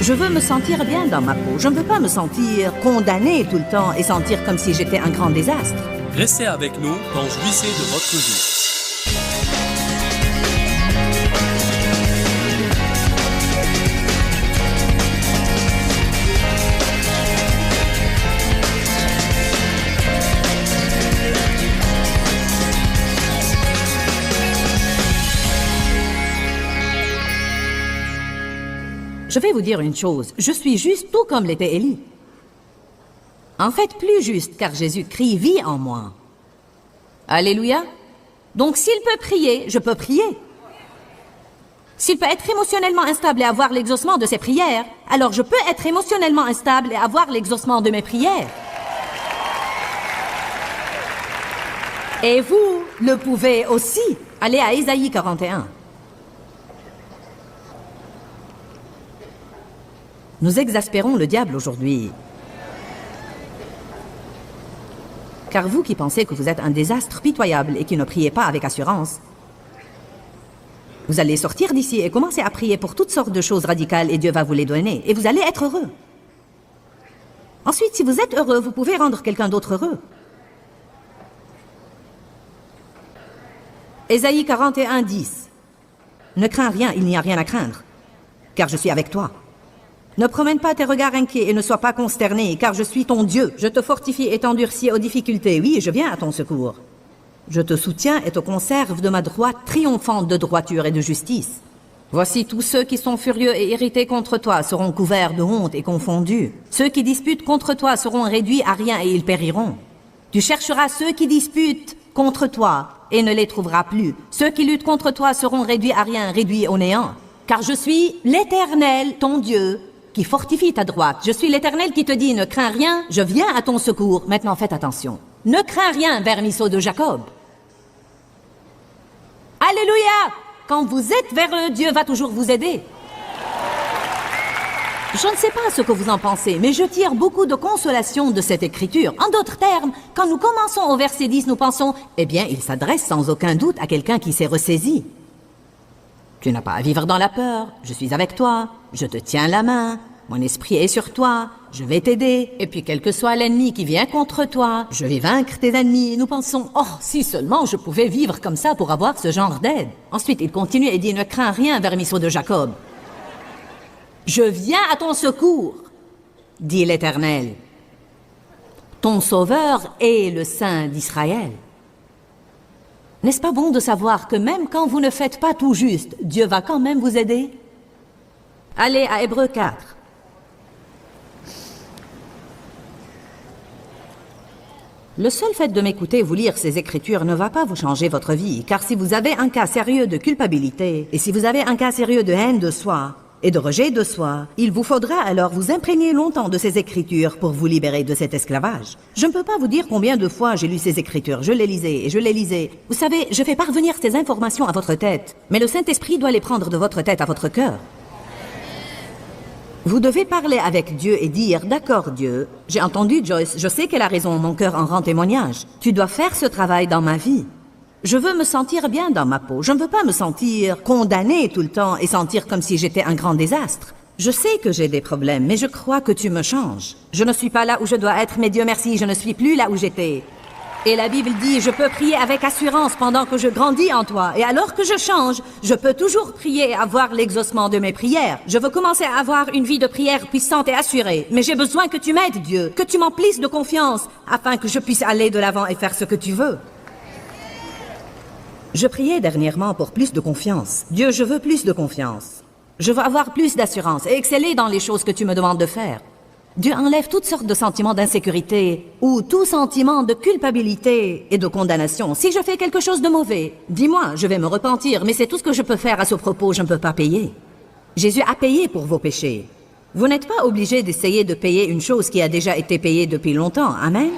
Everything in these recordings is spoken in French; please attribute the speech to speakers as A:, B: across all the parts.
A: Je veux me sentir bien dans ma peau. Je ne veux pas me sentir condamné tout le temps et sentir comme si j'étais un grand désastre.
B: Restez avec nous quand jouissez de votre vie.
A: Je vais vous dire une chose, je suis juste tout comme l'était Élie. En fait, plus juste, car Jésus-Christ vit en moi. Alléluia. Donc s'il peut prier, je peux prier. S'il peut être émotionnellement instable et avoir l'exaucement de ses prières, alors je peux être émotionnellement instable et avoir l'exaucement de mes prières. Et vous le pouvez aussi. Allez à Ésaïe 41. Nous exaspérons le diable aujourd'hui. Car vous qui pensez que vous êtes un désastre pitoyable et qui ne priez pas avec assurance, vous allez sortir d'ici et commencer à prier pour toutes sortes de choses radicales et Dieu va vous les donner. Et vous allez être heureux. Ensuite, si vous êtes heureux, vous pouvez rendre quelqu'un d'autre heureux. Ésaïe 41, 10. Ne crains rien, il n'y a rien à craindre, car je suis avec toi. Ne promène pas tes regards inquiets et ne sois pas consterné, car je suis ton Dieu. Je te fortifie et t'endurcis aux difficultés. Oui, je viens à ton secours. Je te soutiens et te conserve de ma droite triomphante de droiture et de justice. Voici tous ceux qui sont furieux et irrités contre toi seront couverts de honte et confondus. Ceux qui disputent contre toi seront réduits à rien et ils périront. Tu chercheras ceux qui disputent contre toi et ne les trouveras plus. Ceux qui luttent contre toi seront réduits à rien, réduits au néant. Car je suis l'Éternel, ton Dieu, qui fortifie ta droite. Je suis l'Éternel qui te dit, ne crains rien, je viens à ton secours. Maintenant, faites attention. Ne crains rien, vermisseau de Jacob. Alléluia! Quand vous êtes vers eux, Dieu va toujours vous aider. Je ne sais pas ce que vous en pensez, mais je tire beaucoup de consolation de cette écriture. En d'autres termes, quand nous commençons au verset 10, nous pensons, eh bien, il s'adresse sans aucun doute à quelqu'un qui s'est ressaisi. Tu n'as pas à vivre dans la peur, je suis avec toi, je te tiens la main, mon esprit est sur toi, je vais t'aider, et puis quel que soit l'ennemi qui vient contre toi, je vais vaincre tes ennemis. Nous pensons, oh, si seulement je pouvais vivre comme ça pour avoir ce genre d'aide. Ensuite, il continue et dit, ne crains rien, vermisseau de Jacob. Je viens à ton secours, dit l'Éternel. Ton Sauveur est le Saint d'Israël. N'est-ce pas bon de savoir que même quand vous ne faites pas tout juste, Dieu va quand même vous aider? Allez à Hébreux 4. Le seul fait de m'écouter vous lire ces écritures ne va pas vous changer votre vie, car si vous avez un cas sérieux de culpabilité, et si vous avez un cas sérieux de haine de soi, et de rejet de soi, il vous faudra alors vous imprégner longtemps de ces écritures pour vous libérer de cet esclavage. Je ne peux pas vous dire combien de fois j'ai lu ces écritures, je les lisais et je les lisais. Vous savez, je fais parvenir ces informations à votre tête, mais le Saint-Esprit doit les prendre de votre tête à votre cœur. Vous devez parler avec Dieu et dire, d'accord Dieu, j'ai entendu Joyce, je sais qu'elle a raison, mon cœur en rend témoignage. Tu dois faire ce travail dans ma vie. Je veux me sentir bien dans ma peau. Je ne veux pas me sentir condamné tout le temps et sentir comme si j'étais un grand désastre. Je sais que j'ai des problèmes, mais je crois que tu me changes. Je ne suis pas là où je dois être, mais Dieu merci, je ne suis plus là où j'étais. Et la Bible dit, je peux prier avec assurance pendant que je grandis en toi. Et alors que je change, je peux toujours prier et avoir l'exaucement de mes prières. Je veux commencer à avoir une vie de prière puissante et assurée. Mais j'ai besoin que tu m'aides, Dieu, que tu m'emplisses de confiance, afin que je puisse aller de l'avant et faire ce que tu veux. Je priais dernièrement pour plus de confiance. Dieu, je veux plus de confiance. Je veux avoir plus d'assurance et exceller dans les choses que tu me demandes de faire. Dieu enlève toutes sortes de sentiments d'insécurité ou tout sentiment de culpabilité et de condamnation. Si je fais quelque chose de mauvais, dis-moi, je vais me repentir, mais c'est tout ce que je peux faire à ce propos, je ne peux pas payer. Jésus a payé pour vos péchés. Vous n'êtes pas obligé d'essayer de payer une chose qui a déjà été payée depuis longtemps. Amen?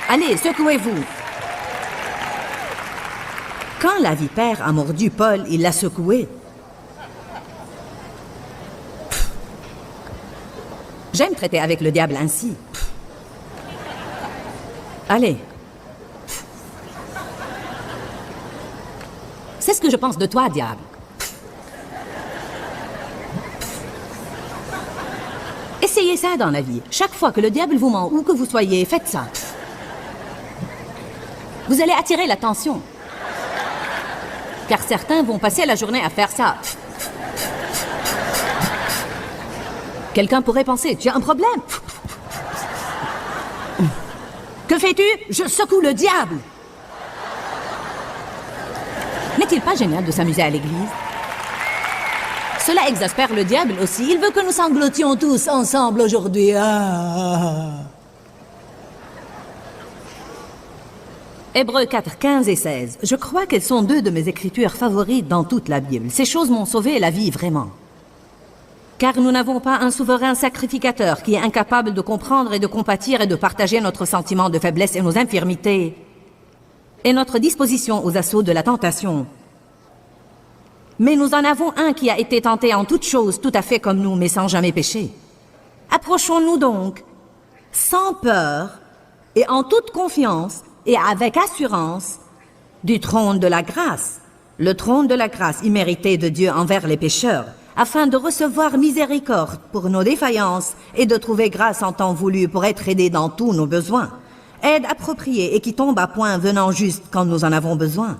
A: Allez, secouez-vous. Quand la vipère a mordu Paul, il l'a secoué. J'aime traiter avec le diable ainsi. Allez. C'est ce que je pense de toi, diable. Essayez ça dans la vie. Chaque fois que le diable vous ment, où que vous soyez, faites ça. Vous allez attirer l'attention. Car certains vont passer la journée à faire ça. Quelqu'un pourrait penser, tu as un problème? Que fais-tu? Je secoue le diable. N'est-il pas génial de s'amuser à l'église? Cela exaspère le diable aussi. Il veut que nous sanglotions tous ensemble aujourd'hui. Hébreux 4, 15 et 16. Je crois qu'elles sont deux de mes écritures favorites dans toute la Bible. Ces choses m'ont sauvé la vie vraiment. Car nous n'avons pas un souverain sacrificateur qui est incapable de comprendre et de compatir et de partager notre sentiment de faiblesse et nos infirmités et notre disposition aux assauts de la tentation. Mais nous en avons un qui a été tenté en toutes choses, tout à fait comme nous, mais sans jamais pécher. Approchons-nous donc, sans peur et en toute confiance et avec assurance, du trône de la grâce, le trône de la grâce immérité de Dieu envers les pécheurs, afin de recevoir miséricorde pour nos défaillances et de trouver grâce en temps voulu pour être aidés dans tous nos besoins. Aide appropriée et qui tombe à point venant juste quand nous en avons besoin.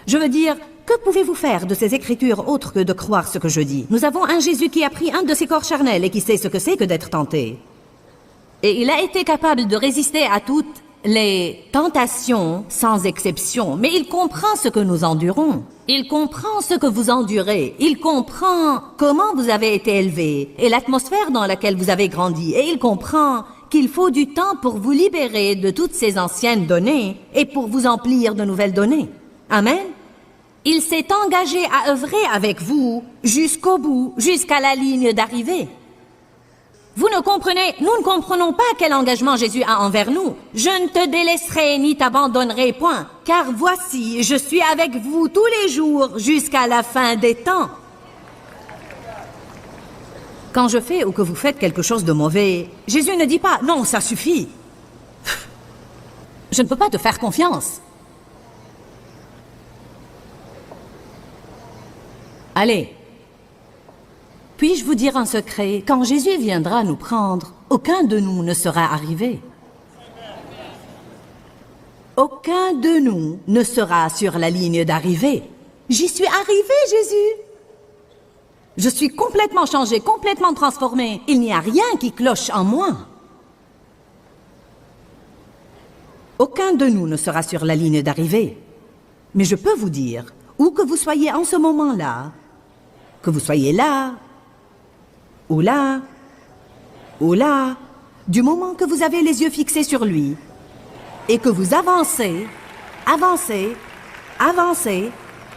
A: Je veux dire, que pouvez-vous faire de ces écritures autres que de croire ce que je dis? Nous avons un Jésus qui a pris un de ses corps charnels et qui sait ce que c'est que d'être tenté. Et il a été capable de résister à toutes les tentations sans exception, mais il comprend ce que nous endurons. Il comprend ce que vous endurez. Il comprend comment vous avez été élevés et l'atmosphère dans laquelle vous avez grandi. Et il comprend qu'il faut du temps pour vous libérer de toutes ces anciennes données et pour vous emplir de nouvelles données. Amen. Il s'est engagé à œuvrer avec vous jusqu'au bout, jusqu'à la ligne d'arrivée. Vous ne comprenez, nous ne comprenons pas quel engagement Jésus a envers nous. Je ne te délaisserai ni t'abandonnerai point, car voici, je suis avec vous tous les jours jusqu'à la fin des temps. Quand je fais ou que vous faites quelque chose de mauvais, Jésus ne dit pas « Non, ça suffit ». Je ne peux pas te faire confiance. Allez. Puis-je vous dire un secret? Quand Jésus viendra nous prendre, aucun de nous ne sera arrivé. Aucun de nous ne sera sur la ligne d'arrivée. J'y suis arrivé, Jésus. Je suis complètement changé, complètement transformé. Il n'y a rien qui cloche en moi. Aucun de nous ne sera sur la ligne d'arrivée. Mais je peux vous dire, où que vous soyez en ce moment-là, que vous soyez là, ou là, ou là, du moment que vous avez les yeux fixés sur lui, et que vous avancez, avancez, avancez,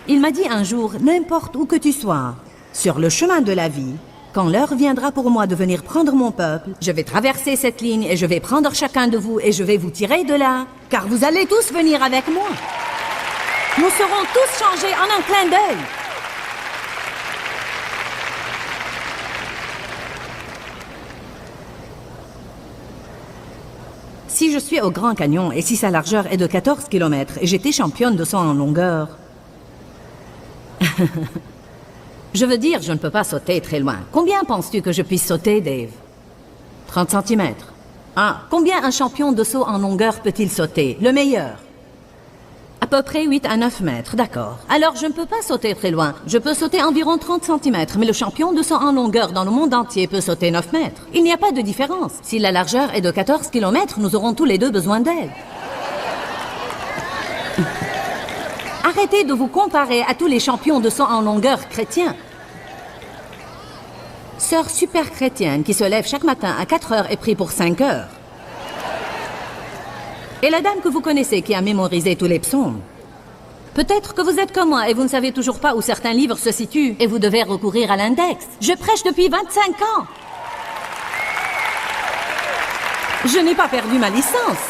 A: il m'a dit un jour, n'importe où que tu sois, sur le chemin de la vie, quand l'heure viendra pour moi de venir prendre mon peuple, je vais traverser cette ligne et je vais prendre chacun de vous et je vais vous tirer de là, car vous allez tous venir avec moi. Nous serons tous changés en un clin d'œil. Si je suis au Grand Canyon et si sa largeur est de 14 km et j'étais championne de saut en longueur... Je veux dire, je ne peux pas sauter très loin. Combien penses-tu que je puisse sauter, Dave? 30 cm. Ah, combien un champion de saut en longueur peut-il sauter? Le meilleur? À peu près 8 à 9 mètres, d'accord. Alors, je ne peux pas sauter très loin. Je peux sauter environ 30 cm, mais le champion de saut en longueur dans le monde entier peut sauter 9 mètres. Il n'y a pas de différence. Si la largeur est de 14 km, nous aurons tous les deux besoin d'aide. Arrêtez de vous comparer à tous les champions de saut en longueur chrétiens. Sœur super chrétienne qui se lève chaque matin à 4 heures et prie pour 5 heures. Et la dame que vous connaissez qui a mémorisé tous les psaumes. Peut-être que vous êtes comme moi et vous ne savez toujours pas où certains livres se situent et vous devez recourir à l'index. Je prêche depuis 25 ans. Je n'ai pas perdu ma licence.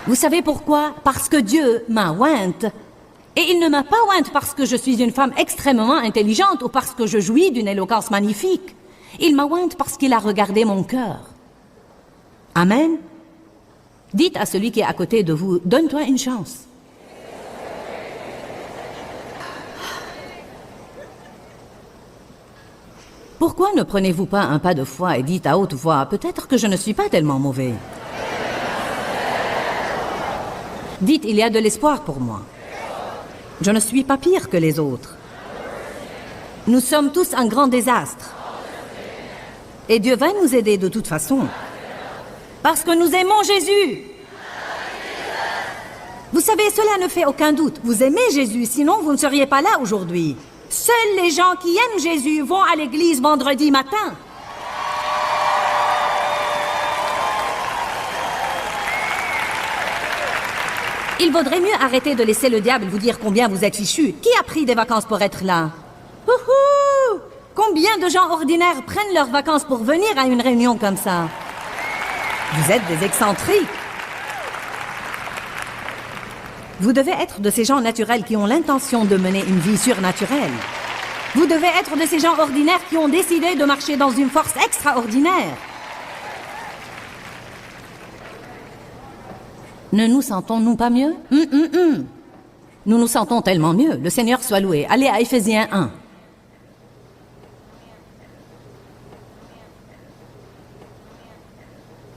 A: Vous savez pourquoi? Parce que Dieu m'a ointe. Et il ne m'a pas ointe parce que je suis une femme extrêmement intelligente ou parce que je jouis d'une éloquence magnifique. Il m'a ointe parce qu'il a regardé mon cœur. Amen. Dites à celui qui est à côté de vous, donne-toi une chance. Pourquoi ne prenez-vous pas un pas de foi et dites à haute voix, peut-être que je ne suis pas tellement mauvais. Dites, il y a de l'espoir pour moi. Je ne suis pas pire que les autres. Nous sommes tous un grand désastre. Et Dieu va nous aider de toute façon. Parce que nous aimons Jésus. Vous savez, cela ne fait aucun doute. Vous aimez Jésus, sinon vous ne seriez pas là aujourd'hui. Seuls les gens qui aiment Jésus vont à l'église vendredi matin. Il vaudrait mieux arrêter de laisser le diable vous dire combien vous êtes fichu. Qui a pris des vacances pour être là? Wouhou! Combien de gens ordinaires prennent leurs vacances pour venir à une réunion comme ça? Vous êtes des excentriques. Vous devez être de ces gens naturels qui ont l'intention de mener une vie surnaturelle. Vous devez être de ces gens ordinaires qui ont décidé de marcher dans une force extraordinaire. Ne nous sentons-nous pas mieux? Nous nous sentons tellement mieux. Le Seigneur soit loué. Allez à Éphésiens 1.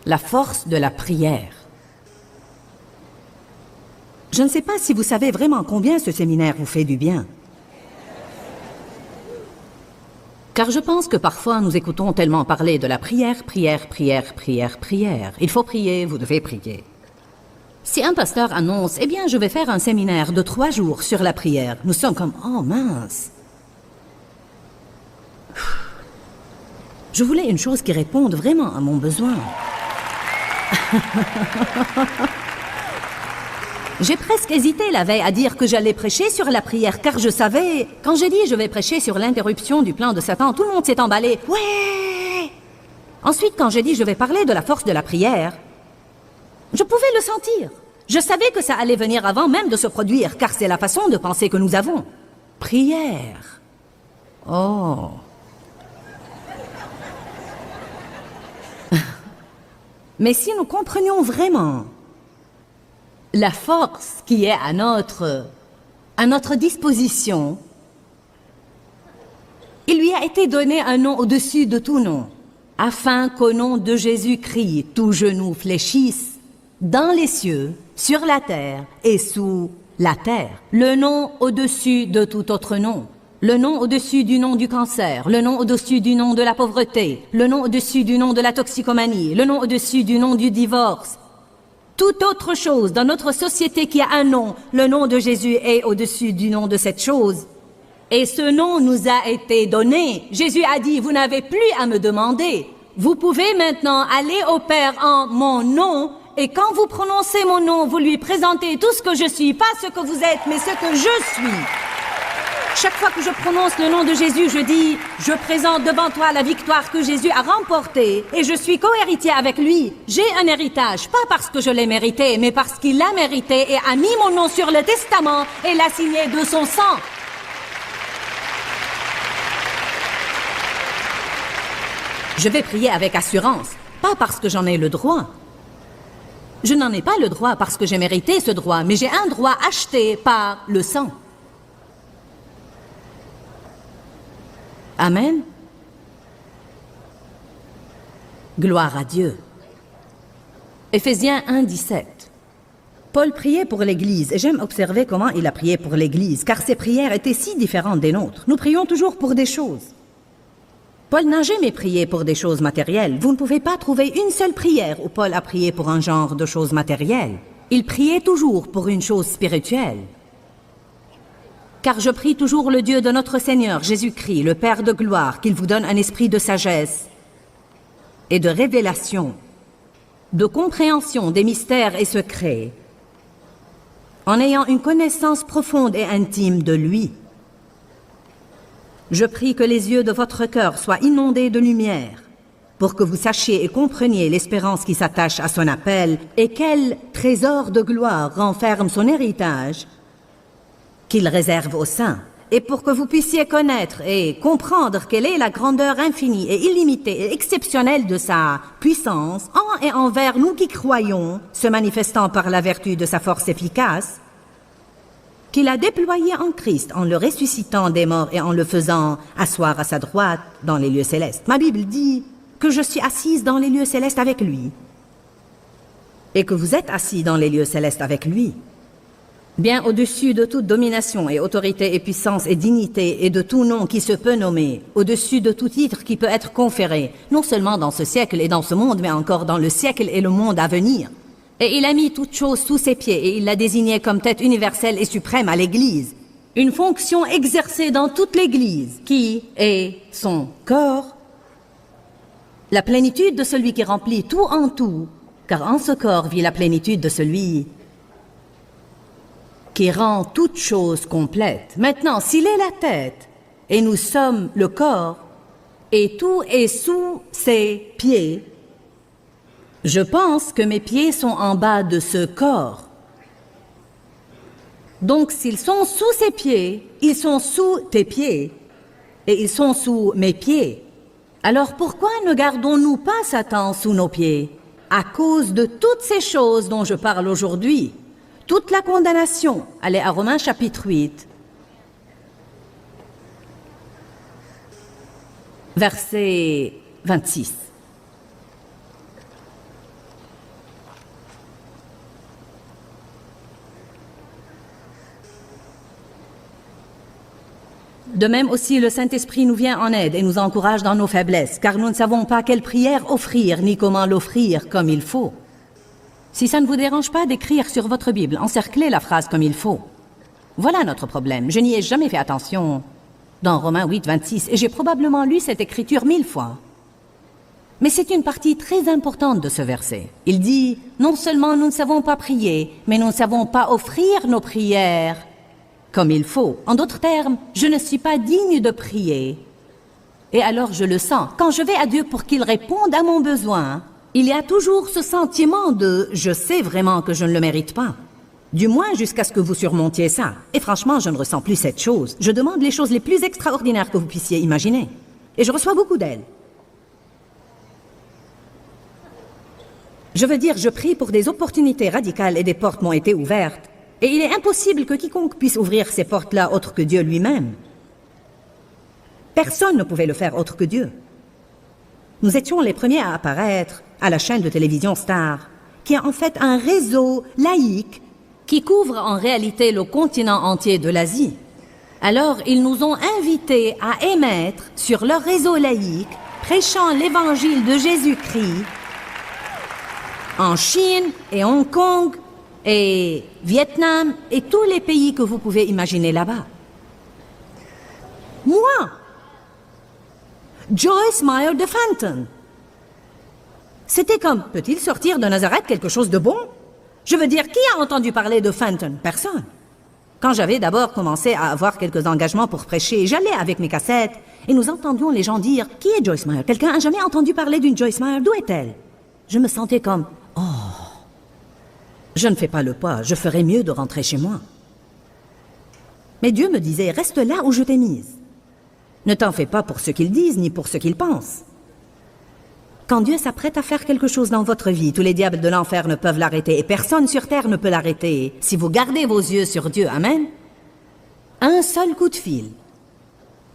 A: La force de la prière. Je ne sais pas si vous savez vraiment combien ce séminaire vous fait du bien. Car je pense que parfois nous écoutons tellement parler de la prière, prière, prière, prière, prière. Il faut prier, vous devez prier. Si un pasteur annonce, eh bien je vais faire un séminaire de 3 jours sur la prière, nous sommes comme, oh mince. Je voulais une chose qui réponde vraiment à mon besoin. J'ai presque hésité la veille à dire que j'allais prêcher sur la prière, car je savais... Quand j'ai dit je vais prêcher sur l'interruption du plan de Satan, tout le monde s'est emballé. Ouais! Ensuite, quand j'ai dit je vais parler de la force de la prière, je pouvais le sentir. Je savais que ça allait venir avant même de se produire, car c'est la façon de penser que nous avons. Prière. Oh. Mais si nous comprenions vraiment la force qui est à notre disposition, il lui a été donné un nom au-dessus de tout nom, afin qu'au nom de Jésus-Christ, tout genou fléchisse dans les cieux, sur la terre et sous la terre. Le nom au-dessus de tout autre nom. Le nom au-dessus du nom du cancer, le nom au-dessus du nom de la pauvreté, le nom au-dessus du nom de la toxicomanie, le nom au-dessus du nom du divorce. Toute autre chose dans notre société qui a un nom, le nom de Jésus est au-dessus du nom de cette chose. Et ce nom nous a été donné. Jésus a dit, vous n'avez plus à me demander. Vous pouvez maintenant aller au Père en mon nom, et quand vous prononcez mon nom, vous lui présentez tout ce que je suis, pas ce que vous êtes, mais ce que je suis. Chaque fois que je prononce le nom de Jésus, je dis, je présente devant toi la victoire que Jésus a remportée et je suis co-héritier avec lui. J'ai un héritage, pas parce que je l'ai mérité, mais parce qu'il l'a mérité et a mis mon nom sur le testament et l'a signé de son sang. Je vais prier avec assurance, pas parce que j'en ai le droit. Je n'en ai pas le droit parce que j'ai mérité ce droit, mais j'ai un droit acheté par le sang. Amen. Gloire à Dieu. Éphésiens 1, 17. Paul priait pour l'Église, et j'aime observer comment il a prié pour l'Église, car ses prières étaient si différentes des nôtres. Nous prions toujours pour des choses. Paul n'a jamais prié pour des choses matérielles. Vous ne pouvez pas trouver une seule prière où Paul a prié pour un genre de choses matérielles. Il priait toujours pour une chose spirituelle. Car je prie toujours le Dieu de notre Seigneur, Jésus-Christ, le Père de gloire, qu'il vous donne un esprit de sagesse et de révélation, de compréhension des mystères et secrets, en ayant une connaissance profonde et intime de lui. Je prie que les yeux de votre cœur soient inondés de lumière, pour que vous sachiez et compreniez l'espérance qui s'attache à son appel et quel trésor de gloire renferme son héritage qu'il réserve aux saints, et pour que vous puissiez connaître et comprendre quelle est la grandeur infinie et illimitée et exceptionnelle de sa puissance en et envers nous qui croyons, se manifestant par la vertu de sa force efficace, qu'il a déployé en Christ en le ressuscitant des morts et en le faisant asseoir à sa droite dans les lieux célestes. Ma Bible dit que je suis assise dans les lieux célestes avec lui et que vous êtes assis dans les lieux célestes avec lui. Bien au-dessus de toute domination et autorité et puissance et dignité et de tout nom qui se peut nommer, au-dessus de tout titre qui peut être conféré, non seulement dans ce siècle et dans ce monde, mais encore dans le siècle et le monde à venir. Et il a mis toute chose sous ses pieds et il l'a désigné comme tête universelle et suprême à l'Église. Une fonction exercée dans toute l'Église, qui est son corps, la plénitude de celui qui remplit tout en tout, car en ce corps vit la plénitude de celui qui rend toute chose complète. Maintenant, s'il est la tête, et nous sommes le corps, et tout est sous ses pieds, je pense que mes pieds sont en bas de ce corps. Donc, s'ils sont sous ses pieds, ils sont sous tes pieds, et ils sont sous mes pieds. Alors pourquoi ne gardons-nous pas Satan sous nos pieds? À cause de toutes ces choses dont je parle aujourd'hui. Toute la condamnation. Allez à Romains chapitre 8. Verset 26. De même aussi, le Saint-Esprit nous vient en aide et nous encourage dans nos faiblesses, car nous ne savons pas quelle prière offrir, ni comment l'offrir comme il faut. Si ça ne vous dérange pas d'écrire sur votre Bible, encerclez la phrase comme il faut. Voilà notre problème. Je n'y ai jamais fait attention dans Romains 8, 26, et j'ai probablement lu cette écriture 1000 fois. Mais c'est une partie très importante de ce verset. Il dit, non seulement nous ne savons pas prier, mais nous ne savons pas offrir nos prières comme il faut. En d'autres termes, je ne suis pas digne de prier. Et alors je le sens. Quand je vais à Dieu pour qu'il réponde à mon besoin, il y a toujours ce sentiment de « je sais vraiment que je ne le mérite pas ». Du moins jusqu'à ce que vous surmontiez ça. Et franchement, je ne ressens plus cette chose. Je demande les choses les plus extraordinaires que vous puissiez imaginer. Et je reçois beaucoup d'elles. Je veux dire, je prie pour des opportunités radicales et des portes m'ont été ouvertes. Et il est impossible que quiconque puisse ouvrir ces portes-là autre que Dieu lui-même. Personne ne pouvait le faire autre que Dieu. Nous étions les premiers à apparaître à la chaîne de télévision Star, qui est en fait un réseau laïque qui couvre en réalité le continent entier de l'Asie. Alors, ils nous ont invités à émettre sur leur réseau laïque, prêchant l'évangile de Jésus-Christ en Chine et Hong Kong et Vietnam et tous les pays que vous pouvez imaginer là-bas. Moi, Joyce Meyer de Fenton. C'était comme, peut-il sortir de Nazareth quelque chose de bon? Je veux dire, qui a entendu parler de Fenton? Personne. Quand j'avais d'abord commencé à avoir quelques engagements pour prêcher, j'allais avec mes cassettes et nous entendions les gens dire, qui est Joyce Meyer? Quelqu'un a jamais entendu parler d'une Joyce Meyer? D'où est-elle? Je me sentais comme, oh, je ne fais pas le pas, je ferais mieux de rentrer chez moi. Mais Dieu me disait, reste là où je t'ai mise. Ne t'en fais pas pour ce qu'ils disent, ni pour ce qu'ils pensent. Quand Dieu s'apprête à faire quelque chose dans votre vie, tous les diables de l'enfer ne peuvent l'arrêter et personne sur terre ne peut l'arrêter si vous gardez vos yeux sur Dieu. Amen. Un seul coup de fil,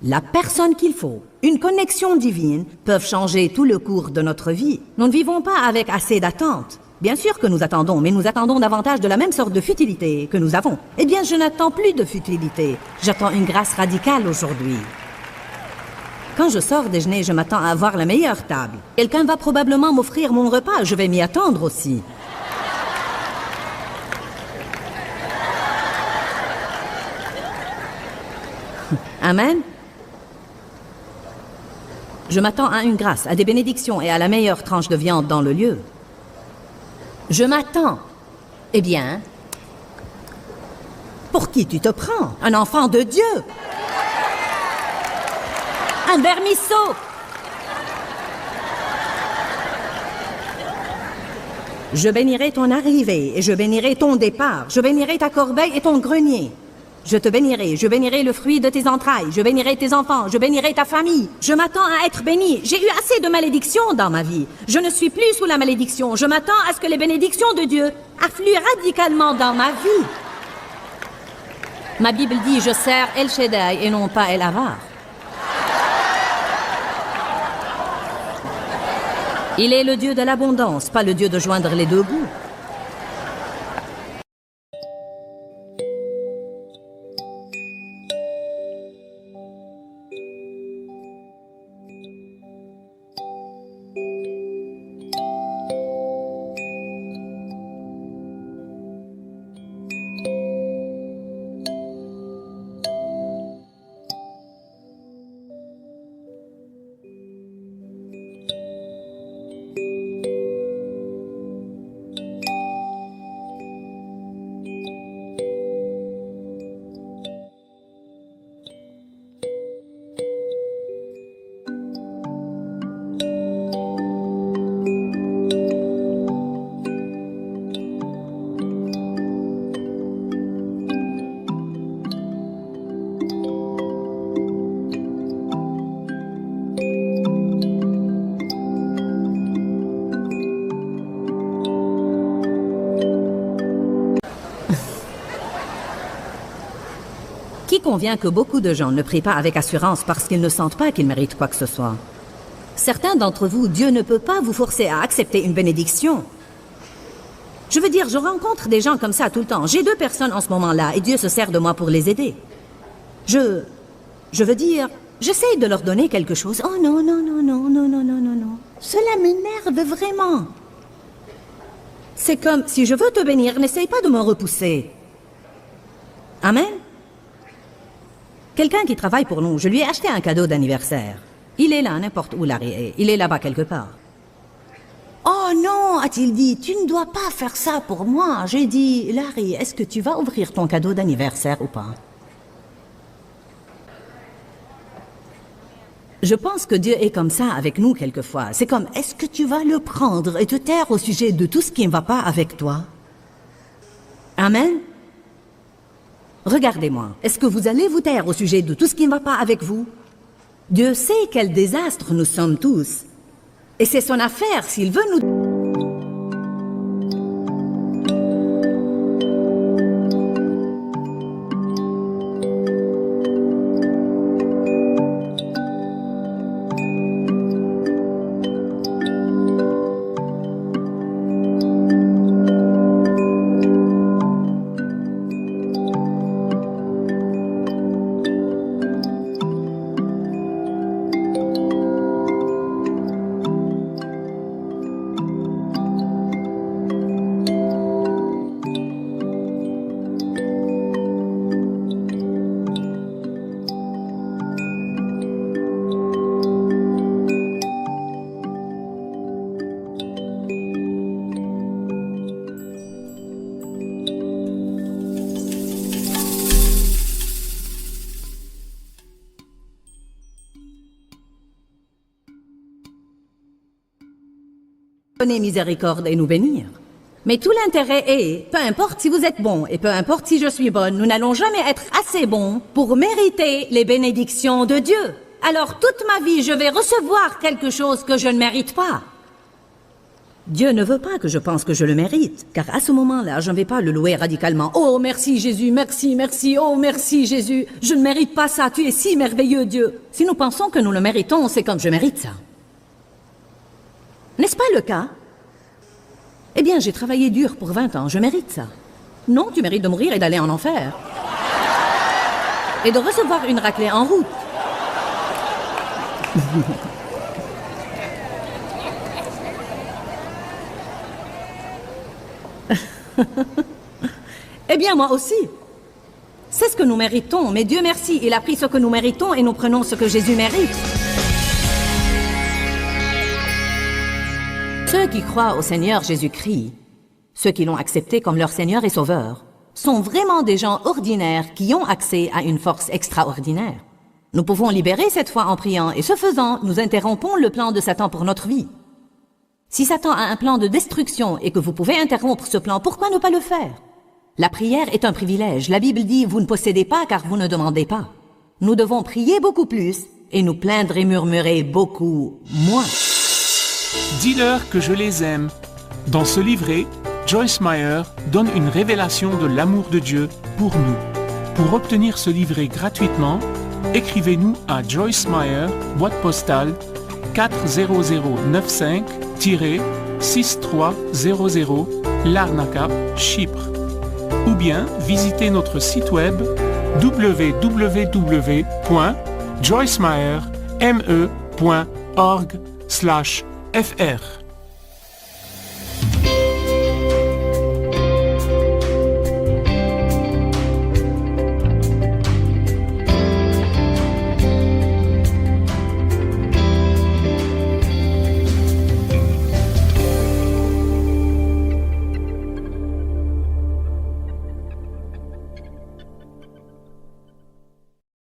A: la personne qu'il faut, une connexion divine peuvent changer tout le cours de notre vie. Nous ne vivons pas avec assez d'attente. Bien sûr que nous attendons, mais nous attendons davantage de la même sorte de futilité que nous avons. Eh bien, je n'attends plus de futilité. J'attends une grâce radicale aujourd'hui. Quand je sors déjeuner, je m'attends à avoir la meilleure table. Quelqu'un va probablement m'offrir mon repas, je vais m'y attendre aussi. Amen. Je m'attends à une grâce, à des bénédictions et à la meilleure tranche de viande dans le lieu. Je m'attends. Eh bien, pour qui tu te prends? Un enfant de Dieu? Un vermisseau? Je bénirai ton arrivée et je bénirai ton départ. Je bénirai ta corbeille et ton grenier. Je te bénirai, je bénirai le fruit de tes entrailles, je bénirai tes enfants, je bénirai ta famille. Je m'attends à être béni. J'ai eu assez de malédictions dans ma vie. Je ne suis plus sous la malédiction. Je m'attends à ce que les bénédictions de Dieu affluent radicalement dans ma vie. Ma Bible dit « Je sers El Shaddai et non pas El Avar ». Il est le Dieu de l'abondance, pas le Dieu de joindre les deux bouts. Qui convient que beaucoup de gens ne prient pas avec assurance parce qu'ils ne sentent pas qu'ils méritent quoi que ce soit. Certains d'entre vous, Dieu ne peut pas vous forcer à accepter une bénédiction. Je veux dire, je rencontre des gens comme ça tout le temps. J'ai 2 personnes en ce moment-là et Dieu se sert de moi pour les aider. Je veux dire, j'essaye de leur donner quelque chose. Oh non, non, non, non, non, non, non, non, non. Cela m'énerve vraiment. C'est comme, si je veux te bénir, n'essaye pas de me repousser. Amen. Quelqu'un qui travaille pour nous, je lui ai acheté un cadeau d'anniversaire. Il est là, n'importe où Larry est. Il est là-bas quelque part. Oh non, a-t-il dit, tu ne dois pas faire ça pour moi. J'ai dit, Larry, est-ce que tu vas ouvrir ton cadeau d'anniversaire ou pas? Je pense que Dieu est comme ça avec nous quelquefois. C'est comme, est-ce que tu vas le prendre et te taire au sujet de tout ce qui ne va pas avec toi? Amen? Regardez-moi, est-ce que vous allez vous taire au sujet de tout ce qui ne va pas avec vous? Dieu sait quel désastre nous sommes tous. Et c'est son affaire s'il veut nous... donner miséricorde et nous bénir. Mais tout l'intérêt est, peu importe si vous êtes bon et peu importe si je suis bonne, nous n'allons jamais être assez bons pour mériter les bénédictions de Dieu. Alors toute ma vie, je vais recevoir quelque chose que je ne mérite pas. Dieu ne veut pas que je pense que je le mérite, car à ce moment-là, je ne vais pas le louer radicalement. Oh, merci Jésus, merci, merci, oh, merci Jésus, je ne mérite pas ça, tu es si merveilleux Dieu. Si nous pensons que nous le méritons, c'est comme je mérite ça. N'est-ce pas le cas? Eh bien, j'ai travaillé dur pour 20 ans, je mérite ça. Non, tu mérites de mourir et d'aller en enfer. Et de recevoir une raclée en route. Eh bien, moi aussi. C'est ce que nous méritons, mais Dieu merci, il a pris ce que nous méritons et nous prenons ce que Jésus mérite. Ceux qui croient au Seigneur Jésus-Christ, ceux qui l'ont accepté comme leur Seigneur et Sauveur, sont vraiment des gens ordinaires qui ont accès à une force extraordinaire. Nous pouvons libérer cette foi en priant et ce faisant, nous interrompons le plan de Satan pour notre vie. Si Satan a un plan de destruction et que vous pouvez interrompre ce plan, pourquoi ne pas le faire? La prière est un privilège. La Bible dit « Vous ne possédez pas car vous ne demandez pas ». Nous devons prier beaucoup plus et nous plaindre et murmurer beaucoup moins.
C: Dis-leur que je les aime. Dans ce livret, Joyce Meyer donne une révélation de l'amour de Dieu pour nous. Pour obtenir ce livret gratuitement, écrivez-nous à Joyce Meyer, boîte postale 40095-6300 Larnaca, Chypre. Ou bien visitez notre site web www.joycemeyer.org/fr.